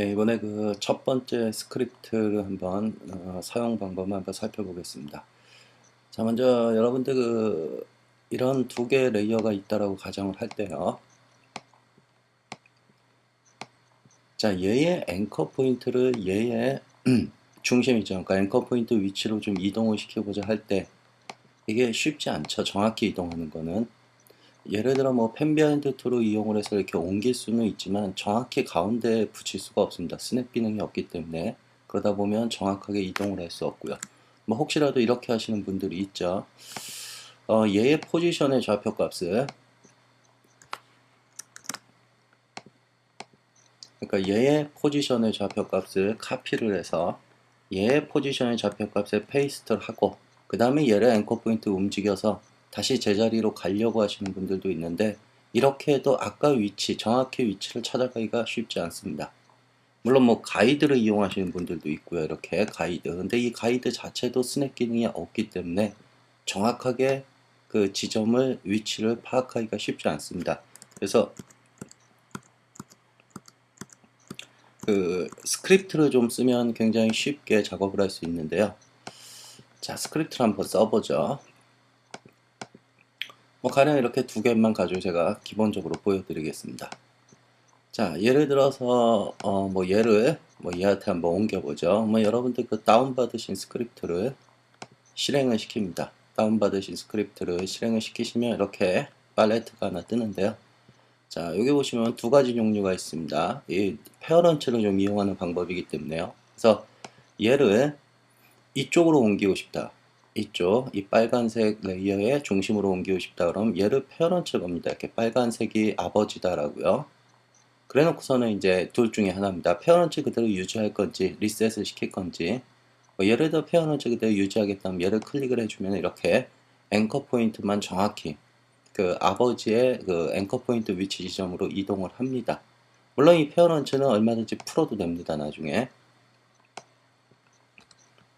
예, 이번에 그 첫 번째 스크립트를 한번 사용 방법을 한번 살펴보겠습니다. 자, 먼저 여러분들 이런 두 개의 레이어가 있다라고 가정을 할 때요. 자, 얘의 앵커 포인트를 얘의 중심이죠. 그러니까 앵커 포인트 위치로 좀 이동을 시켜보자 할 때 이게 쉽지 않죠. 정확히 이동하는 거는. 예를 들어 뭐 펜비하인드 툴을 이용을 해서 이렇게 옮길 수는 있지만 정확히 가운데에 붙일 수가 없습니다. 스냅 기능이 없기 때문에. 그러다 보면 정확하게 이동을 할 수 없고요. 뭐 혹시라도 이렇게 하시는 분들이 있죠. 얘의 포지션의 좌표값을, 그러니까 얘의 포지션의 좌표값을 카피를 해서 얘의 포지션의 좌표값에 페이스트를 하고 그 다음에 얘를 앵커 포인트 움직여서 다시 제자리로 가려고 하시는 분들도 있는데, 이렇게 해도 아까 위치, 정확히 위치를 찾아가기가 쉽지 않습니다. 물론 뭐 가이드를 이용하시는 분들도 있고요. 이렇게 가이드. 근데 이 가이드 자체도 스냅 기능이 없기 때문에 정확하게 그 지점을, 위치를 파악하기가 쉽지 않습니다. 그래서 그 스크립트를 좀 쓰면 굉장히 쉽게 작업을 할 수 있는데요. 자, 스크립트를 한번 써보죠. 뭐 가령 이렇게 두 개만 가지고 제가 기본적으로 보여드리겠습니다. 자, 예를 들어서 뭐 얘를 뭐 얘한테 한번 옮겨보죠. 뭐 여러분들 그 다운받으신 스크립트를 실행을 시킵니다. 다운받으신 스크립트를 실행을 시키시면 이렇게 팔레트가 하나 뜨는데요. 자, 여기 보시면 두 가지 종류가 있습니다. 이 페어런츠를 좀 이용하는 방법이기 때문에요. 그래서 얘를 이쪽으로 옮기고 싶다. 이쪽, 이 빨간색 레이어의 중심으로 옮기고 싶다. 그럼 얘를 페어런츠 겁니다. 이렇게 빨간색이 아버지다라고요. 그래 놓고서는 이제 둘 중에 하나입니다. 페어런츠 그대로 유지할 건지, 리셋을 시킬 건지. 뭐 예를 들어 페어런츠 그대로 유지하겠다면 얘를 클릭을 해주면 이렇게 앵커 포인트만 정확히 그 아버지의 그 앵커 포인트 위치 지점으로 이동을 합니다. 물론 이 페어런츠는 얼마든지 풀어도 됩니다. 나중에.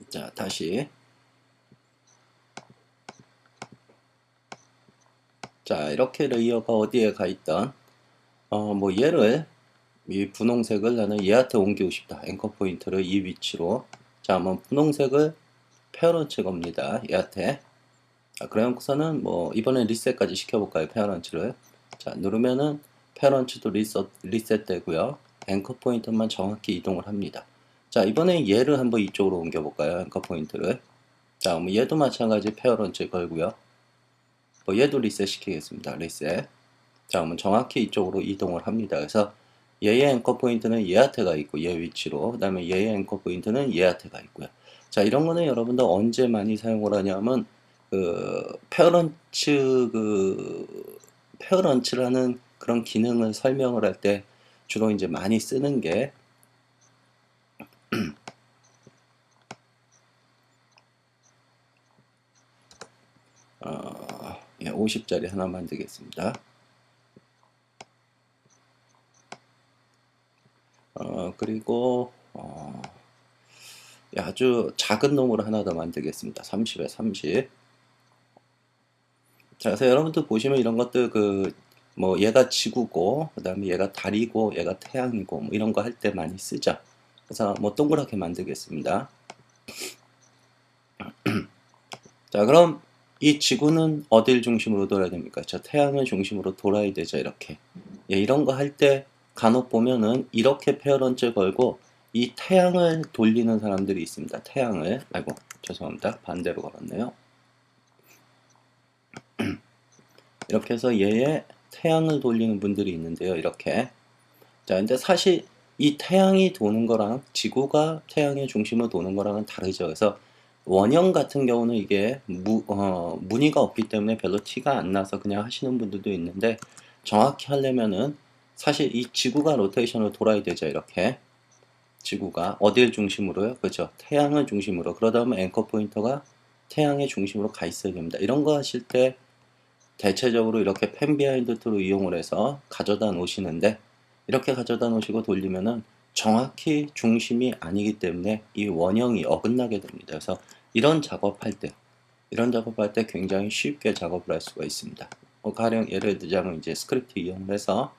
자, 다시. 자, 이렇게 레이어가 어디에 가 있던 뭐 얘를, 이 분홍색을 나는 얘한테 옮기고 싶다. 앵커 포인트를 이 위치로. 자, 뭐 분홍색을 페어런츠 겁니다. 얘한테. 자, 그래놓고서는 뭐 이번엔 리셋까지 시켜볼까요? 페어런츠를. 자, 누르면은 페어런츠도 리셋 되고요. 앵커 포인트만 정확히 이동을 합니다. 자, 이번엔 얘를 한번 이쪽으로 옮겨볼까요? 앵커 포인트를. 자, 뭐 얘도 마찬가지 페어런츠 걸고요. 뭐 얘도 리셋 시키겠습니다. 리셋. 자, 그러면 정확히 이쪽으로 이동을 합니다. 그래서 얘의 앵커 포인트는 얘한테 가 있고 얘 위치로, 그 다음에 얘의 앵커 포인트는 얘한테 가 있고요. 자, 이런 거는 여러분들 언제 많이 사용을 하냐면 페어런츠라는 그런 기능을 설명을 할 때 주로 이제 많이 쓰는 게 50짜리 하나 만들겠습니다. 그리고 아주 작은 놈으로 하나 더 만들겠습니다. 30에 30. 자, 그래서 여러분들 보시면 이런 것들 뭐 얘가 지구고, 그 다음에 얘가 달이고, 얘가 태양이고, 뭐 이런 거 할 때 많이 쓰죠. 그래서 뭐 동그랗게 만들겠습니다. 자, 그럼 이 지구는 어딜 중심으로 돌아야 됩니까? 저 태양을 중심으로 돌아야 되죠, 이렇게. 예, 이런 거 할 때 간혹 보면은 이렇게 페어런츠 걸고 이 태양을 돌리는 사람들이 있습니다. 태양을, 아이고, 죄송합니다. 반대로 걸었네요. 이렇게 해서 얘의 태양을 돌리는 분들이 있는데요, 이렇게. 자, 근데 사실 이 태양이 도는 거랑 지구가 태양의 중심으로 도는 거랑은 다르죠. 그래서 원형 같은 경우는 이게 무늬가 없기 때문에 별로 티가 안 나서 그냥 하시는 분들도 있는데, 정확히 하려면은 사실 이 지구가 로테이션을 돌아야 되죠. 이렇게. 지구가 어딜 중심으로요? 그렇죠. 태양을 중심으로. 그러다 보면 앵커 포인터가 태양의 중심으로 가 있어야 됩니다. 이런 거 하실 때 대체적으로 이렇게 펜 비하인드 툴을 이용을 해서 가져다 놓으시는데, 이렇게 가져다 놓으시고 돌리면은 정확히 중심이 아니기 때문에 이 원형이 어긋나게 됩니다. 그래서 이런 작업할 때 굉장히 쉽게 작업을 할 수가 있습니다. 가령 예를 들자면 이제 스크립트 이용을 해서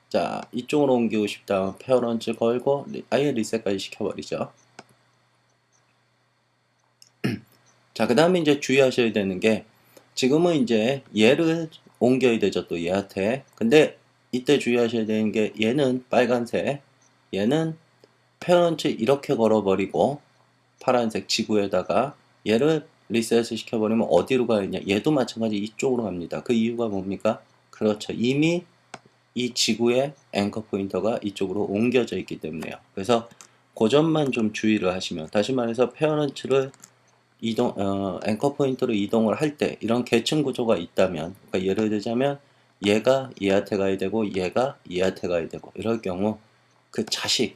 자, 이쪽으로 옮기고 싶다면 페어런츠 걸고 아예 리셋까지 시켜버리죠. 자, 그 다음에 이제 주의하셔야 되는 게 지금은 이제 얘를 옮겨야 되죠. 또 얘한테. 근데 이때 주의하셔야 되는 게 얘는 빨간색, 얘는 페어런츠 이렇게 걸어버리고 파란색 지구에다가 얘를 리셋을 시켜버리면 어디로 가느냐? 얘도 마찬가지 이쪽으로 갑니다. 그 이유가 뭡니까? 그렇죠. 이미 이 지구의 앵커 포인터가 이쪽으로 옮겨져 있기 때문에요. 그래서 그 점만 좀 주의를 하시면, 다시 말해서 페어런츠를 앵커 포인트로 이동을 할 때 이런 계층 구조가 있다면, 그러니까 예를 들자면 얘가 얘한테 가야 되고 얘가 얘한테 가야 되고 이럴 경우 그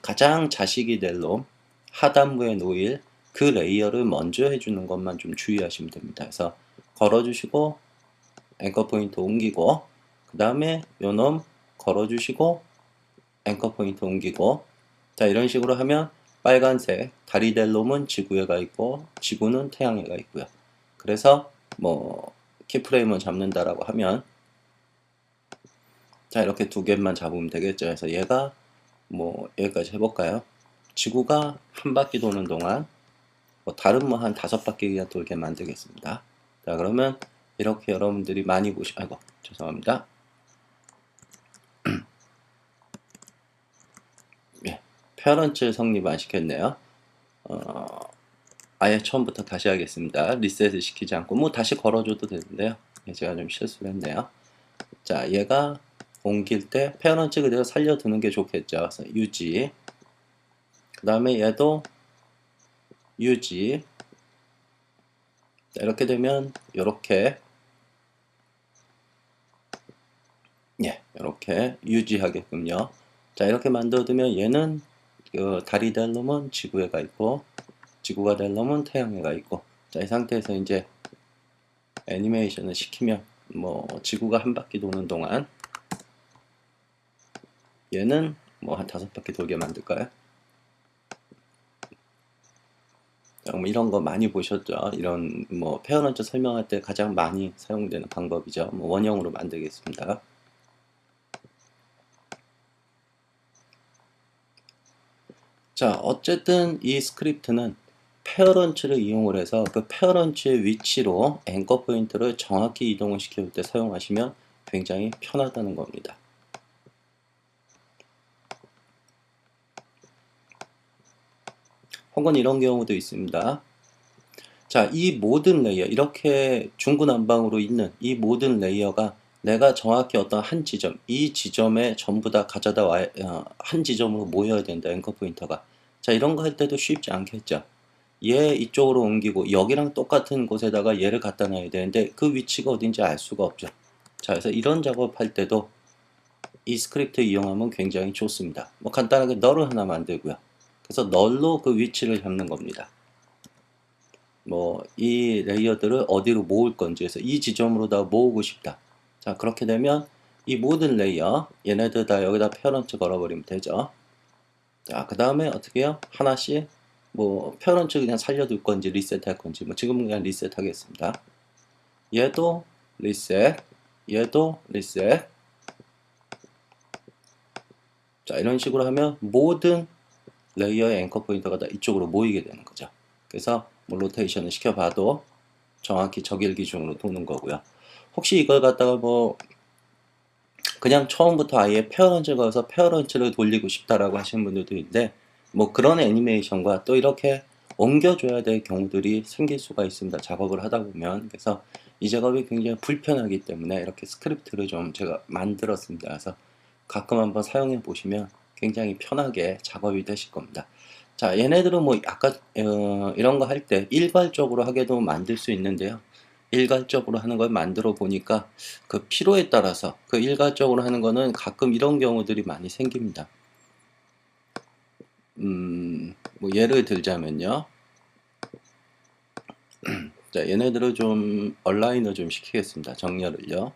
가장 자식이 될 놈, 하단부에 놓일 그 레이어를 먼저 해주는 것만 좀 주의하시면 됩니다. 그래서 걸어주시고 앵커 포인트 옮기고 그 다음에 요놈 걸어주시고 앵커 포인트 옮기고, 자 이런 식으로 하면 빨간색 다리 될 놈은 지구에 가 있고 지구는 태양에 가 있고요. 그래서 뭐 키프레임을 잡는다라고 하면 자 이렇게 두 개만 잡으면 되겠죠. 그래서 얘가 뭐 여기까지 해볼까요? 지구가 한 바퀴 도는 동안 뭐 다른 뭐 한 5바퀴 그냥 돌게 만들겠습니다. 자 그러면 이렇게 여러분들이 많이 아이고 죄송합니다. 예, 페어런츠 성립 안 시켰네요. 아예 처음부터 다시 하겠습니다. 리셋을 시키지 않고 뭐 다시 걸어줘도 되는데요. 예, 제가 좀 실수를 했네요. 자 얘가 옮길 때 페어런츠 그대로 살려두는 게 좋겠죠. 그래서 유지, 그 다음에 얘도 유지. 자, 이렇게 되면 이렇게 예, 이렇게 유지하게끔요. 자 이렇게 만들어두면 얘는 달이 될 놈은 지구에 가 있고 지구가 될 놈은 태양에 가 있고, 자 이 상태에서 이제 애니메이션을 시키면 뭐 지구가 한 바퀴 도는 동안 얘는 뭐 한 5바퀴 돌게 만들까요? 자, 뭐 이런 거 많이 보셨죠? 이런 뭐 페어런츠 설명할 때 가장 많이 사용되는 방법이죠. 뭐 원형으로 만들겠습니다. 자 어쨌든 이 스크립트는 페어런츠를 이용을 해서 그 페어런츠의 위치로 앵커 포인트를 정확히 이동을 시킬 때 사용하시면 굉장히 편하다는 겁니다. 혹은 이런 경우도 있습니다. 자, 이 모든 레이어, 이렇게 중구난방으로 있는 이 모든 레이어가 내가 정확히 어떤 한 지점, 이 지점에 전부 다 가져다 한 지점으로 모여야 된다, 앵커 포인터가. 자, 이런 거 할 때도 쉽지 않겠죠. 얘 이쪽으로 옮기고 여기랑 똑같은 곳에다가 얘를 갖다 놔야 되는데 그 위치가 어딘지 알 수가 없죠. 자, 그래서 이런 작업할 때도 이 스크립트 이용하면 굉장히 좋습니다. 뭐 간단하게 널을 하나 만들고요. 그래서 널로 그 위치를 잡는 겁니다. 뭐 이 레이어들을 어디로 모을 건지, 해서 이 지점으로 다 모으고 싶다. 자 그렇게 되면 이 모든 레이어 얘네들 다 여기다 페어런츠 걸어버리면 되죠. 자 그 다음에 어떻게 해요? 하나씩 뭐 페어런츠 그냥 살려둘 건지 리셋 할 건지, 뭐 지금은 그냥 리셋 하겠습니다. 얘도 리셋, 얘도 리셋. 자 이런 식으로 하면 모든 레이어의 앵커 포인터가 다 이쪽으로 모이게 되는 거죠. 그래서 뭐 로테이션을 시켜봐도 정확히 저길 기준으로 도는 거고요. 혹시 이걸 갖다가 뭐 그냥 처음부터 아예 페어런츠를 걸어서 페어런츠를 돌리고 싶다라고 하시는 분들도 있는데, 뭐 그런 애니메이션과 또 이렇게 옮겨줘야 될 경우들이 생길 수가 있습니다. 작업을 하다 보면. 그래서 이 작업이 굉장히 불편하기 때문에 이렇게 스크립트를 좀 제가 만들었습니다. 그래서 가끔 한번 사용해 보시면 굉장히 편하게 작업이 되실 겁니다. 자, 얘네들은 뭐 아까 이런 거 할 때 일괄적으로 하게도 만들 수 있는데요. 일괄적으로 하는 걸 만들어 보니까 그 필요에 따라서 그 일괄적으로 하는 거는 가끔 이런 경우들이 많이 생깁니다. 뭐 예를 들자면요. 자, 얘네들을 좀 얼라인을 좀 시키겠습니다. 정렬을요.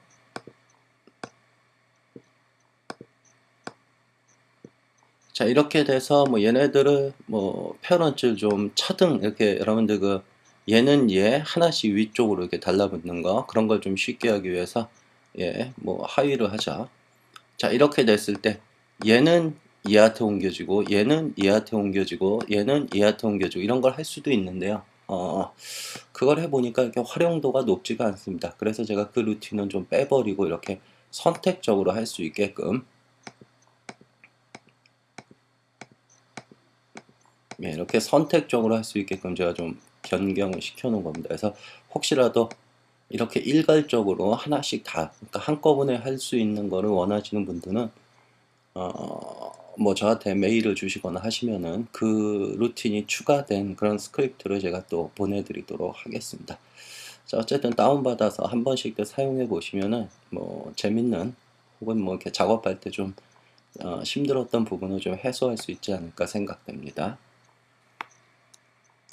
자, 이렇게 돼서 뭐 얘네들을 뭐 페어런츠 좀 차등 이렇게 여러분들 그 얘는 얘 하나씩 위쪽으로 이렇게 달라붙는 거, 그런 걸 좀 쉽게 하기 위해서 예, 뭐 하위를 하자. 자, 이렇게 됐을 때 얘는 얘한테 옮겨지고 얘는 얘한테 옮겨지고 얘는 얘한테 옮겨지고 이런 걸 할 수도 있는데요. 그걸 해보니까 이렇게 활용도가 높지가 않습니다. 그래서 제가 그 루틴은 좀 빼버리고 이렇게 선택적으로 할 수 있게끔 이렇게 선택적으로 할 수 있게끔 제가 좀 변경을 시켜 놓은 겁니다. 그래서 혹시라도 이렇게 일괄적으로 하나씩 다 그러니까 한꺼번에 할 수 있는 거를 원하시는 분들은 뭐 저한테 메일을 주시거나 하시면은 그 루틴이 추가된 그런 스크립트를 제가 또 보내드리도록 하겠습니다. 자, 어쨌든 다운받아서 한 번씩 더 사용해 보시면은 뭐 재밌는 혹은 뭐 이렇게 작업할 때 좀 힘들었던 부분을 좀 해소할 수 있지 않을까 생각됩니다.